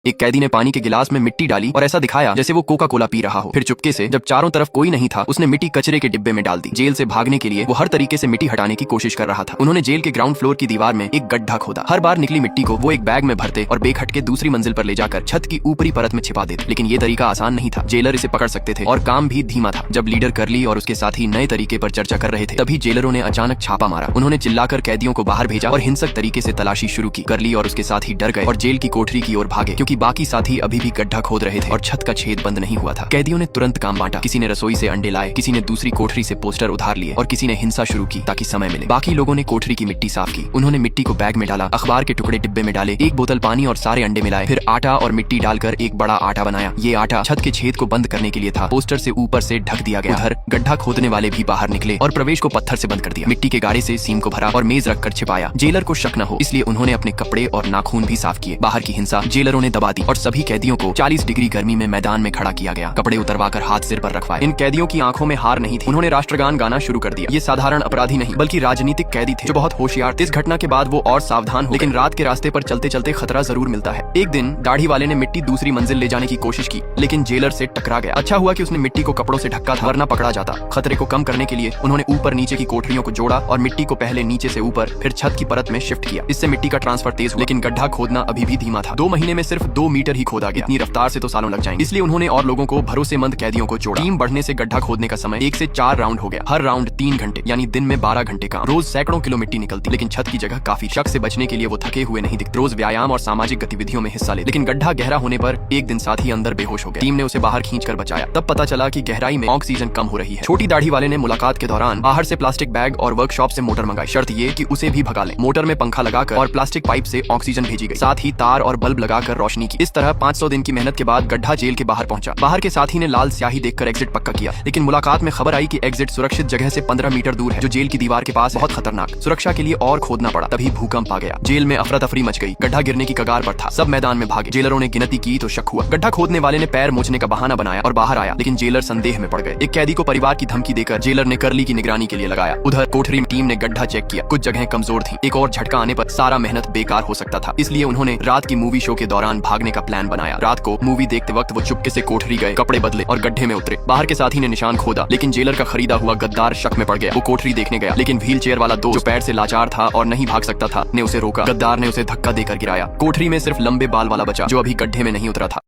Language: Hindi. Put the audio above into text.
एक कैदी ने पानी के गिलास में मिट्टी डाली और ऐसा दिखाया जैसे वो कोका कोला पी रहा हो। फिर चुपके से जब चारों तरफ कोई नहीं था, उसने मिट्टी कचरे के डिब्बे में डाल दी। जेल से भागने के लिए वो हर तरीके से मिट्टी हटाने की कोशिश कर रहा था। उन्होंने जेल के ग्राउंड फ्लोर की दीवार में एक गड्ढा खोदा। हर बार निकली मिट्टी को वो एक बैग में भरते और बेखट के दूसरी मंजिल पर ले जाकर छत की ऊपरी परत में छिपा देते। लेकिन ये तरीका आसान नहीं था। जेलर इसे पकड़ सकते थे और काम भी धीमा था। जब लीडर करली और उसके साथी नए तरीके पर चर्चा कर रहे थे, तभी जेलरों ने अचानक छापा मारा। उन्होंने चिल्लाकर कैदियों को बाहर भेजा और हिंसक तरीके से तलाशी शुरू की। करली और उसके साथी डर गए और जेल की कोठरी की ओर भागे, क्योंकि बाकी साथी अभी भी गड्ढा खोद रहे थे और छत का छेद बंद नहीं हुआ था। कैदियों ने तुरंत काम बांटा। किसी ने रसोई से अंडे लाए, किसी ने दूसरी कोठरी से पोस्टर उधार लिए और किसी ने हिंसा शुरू की ताकि समय मिले। बाकी लोगों ने कोठरी की मिट्टी साफ की। उन्होंने मिट्टी को बैग में डाला, अखबार के टुकड़े डिब्बे में डाले, एक बोतल पानी और सारे अंडे मिलाए। फिर आटा और मिट्टी डालकर एक बड़ा आटा बनाया। ये आटा छत के छेद को बंद करने के लिए था। पोस्टर से ऊपर से ढक दिया गया। उधर गड्ढा खोदने वाले भी बाहर निकले और प्रवेश को पत्थर से बंद कर दिया। मिट्टी के गाड़े से सीम को भरा और मेज रखकर छिपाया। जेलर को शक न हो, इसलिए उन्होंने अपने कपड़े और नाखून भी साफ किए। बाहर की हिंसा जेलरों ने दबा दी और सभी कैदियों को 40 डिग्री गर्मी में मैदान में खड़ा किया गया। कपड़े उतरवाकर हाथ सिर पर रखवाए। इन कैदियों की आंखों में हार नहीं थी। उन्होंने राष्ट्रगान गाना शुरू कर दिया। ये साधारण अपराधी नहीं बल्कि राजनीतिक कैदी थे जो बहुत होशियार थे। इस घटना के बाद वो और सावधान हो। लेकिन रात के रास्ते पर चलते चलते खतरा जरूर मिलता है। एक दिन दाढ़ी वाले ने मिट्टी दूसरी मंजिल ले जाने की कोशिश की, लेकिन जेलर से टकरा गया। अच्छा हुआ कि उसने मिट्टी को कपड़ों से ढका था, वरना पकड़ा जाता। खतरे को कम करने के लिए उन्होंने ऊपर नीचे की कोठरियों को जोड़ा और मिट्टी को पहले नीचे से ऊपर फिर छत की परत में शिफ्ट किया। इससे मिट्टी का ट्रांसफर तेज हुआ, लेकिन गड्ढा खोदना अभी भी धीमा था। 2 महीने में सिर्फ 2 मीटर ही खोदा गया। इतनी रफ्तार से तो सालों लग जाएंगे। इसलिए उन्होंने और लोगों को भरोसेमंद कैदियों को जोड़ा। टीम बढ़ने से गड्ढा खोदने का समय 1 से 4 राउंड हो गया। हर राउंड 3 घंटे, यानी दिन में 12 घंटे काम। रोज सैकड़ों किलो मिट्टी निकलती, लेकिन छत की जगह काफी। शक से बचने के लिए वो थके हुए नहीं दिखते। रोज व्यायाम और सामाजिक गतिविधियों में हिस्सा ले। लेकिन गड्ढा गहरा होने पर एक दिन साथी अंदर बेहोश हो गया। टीम ने उसे बाहर खींचकर बचाया। तब पता चला कि गहराई में ऑक्सीजन कम हो रही है। छोटी दाढ़ी वाले ने मुलाकात के दौरान बाहर से प्लास्टिक बैग और वर्कशॉप से मोटर मंगाई। शर्त ये कि उसे भी भगा लें। मोटर में पंखा लगाकर और प्लास्टिक पाइप से ऑक्सीजन भेजी गई। साथ ही तार और बल्ब लगाकर रोशनी की। इस तरह 500 दिन की मेहनत के बाद गड्ढा जेल के बाहर पहुंचा। बाहर के साथी ने लाल स्याही देखकर एग्जिट पक्का किया, लेकिन मुलाकात में खबर आई कि एग्जिट सुरक्षित जगह से 15 मीटर दूर है, जो जेल की दीवार के पास। बहुत खतरनाक। सुरक्षा के लिए और खोदना पड़ा। तभी भूकंप आ गया। जेल में अफरा तफरी मच गई। गड्ढा गिरने की कगार पर था। सब मैदान में भागे। जेलरों ने गिनती की तो शक हुआ। गड्ढा खोदने वाले ने पैर मोचने का बहाना बनाया और बाहर आया, लेकिन जेलर संदेह में पड़ गए। एक कैदी को परिवार की धमकी देकर जेलर ने करली की निगरानी के लिए लगाया। उधर कोठरी टीम ने गड्ढा चेक किया। कुछ जगह कमजोर थी। एक और झटका आने पर सारा मेहनत बेकार हो सकता था। इसलिए उन्होंने रात की मूवी शो के दौरान भागने का प्लान बनाया। रात को मूवी देखते वक्त वो चुपके से कोठरी गए, कपड़े बदले और गड्ढे में उतरे। बाहर के साथी ने निशान खोदा, लेकिन जेलर का खरीदा हुआ गद्दार शक में पड़ गया। वो कोठरी देखने गया, लेकिन व्हील चेयर वाला दोस्त, जो पैर से लाचार था और नहीं भाग सकता था, ने उसे रोका। गद्दार ने उसे धक्का देकर गिराया। कोठरी में सिर्फ लंबे बाल वाला बचा, जो अभी गड्ढे में नहीं उतरा था।